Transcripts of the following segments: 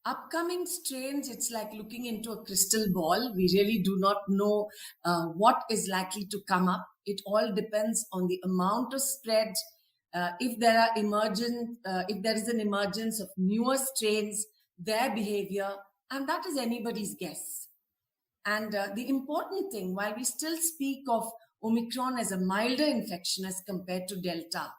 Upcoming strains, it's like looking into a crystal ball. We really do not know what is likely to come up. It all depends on the amount of spread. If there is an emergence of newer strains, their behavior, and that is anybody's guess. And the important thing, while we still speak of Omicron as a milder infection as compared to Delta,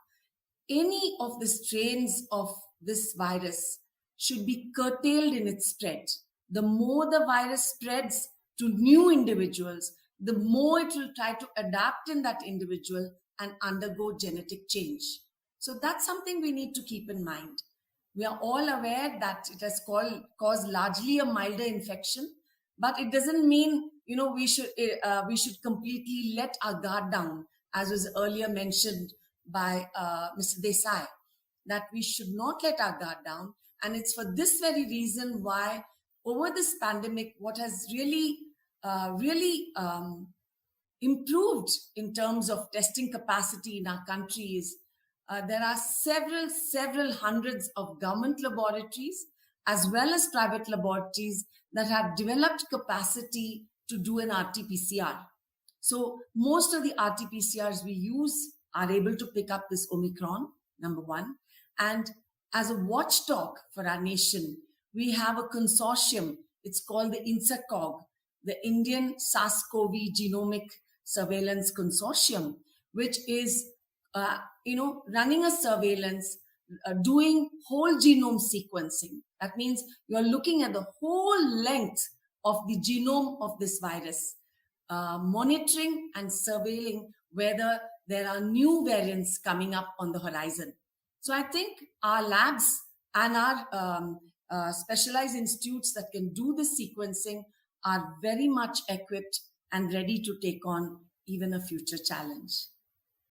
any of the strains of this virus should be curtailed in its spread. The more the virus spreads to new individuals, the more it will try to adapt in that individual and undergo genetic change. So that's something we need to keep in mind. We are all aware that it has caused largely a milder infection, but it doesn't mean we should completely let our guard down, as was earlier mentioned by Mr. Desai, that we should not let our guard down. And it's for this very reason why over this pandemic, what has really improved in terms of testing capacity in our country is there are several hundreds of government laboratories as well as private laboratories that have developed capacity to do an RT-PCR. So most of the RT-PCRs we use are able to pick up this Omicron, number one. And as a watchdog for our nation, we have a consortium. It's called the INSACOG, the Indian SARS-CoV Genomic Surveillance Consortium, which is running a surveillance, doing whole genome sequencing. That means you're looking at the whole length of the genome of this virus, monitoring and surveilling whether there are new variants coming up on the horizon. So I think our labs and our specialized institutes that can do the sequencing are very much equipped and ready to take on even a future challenge.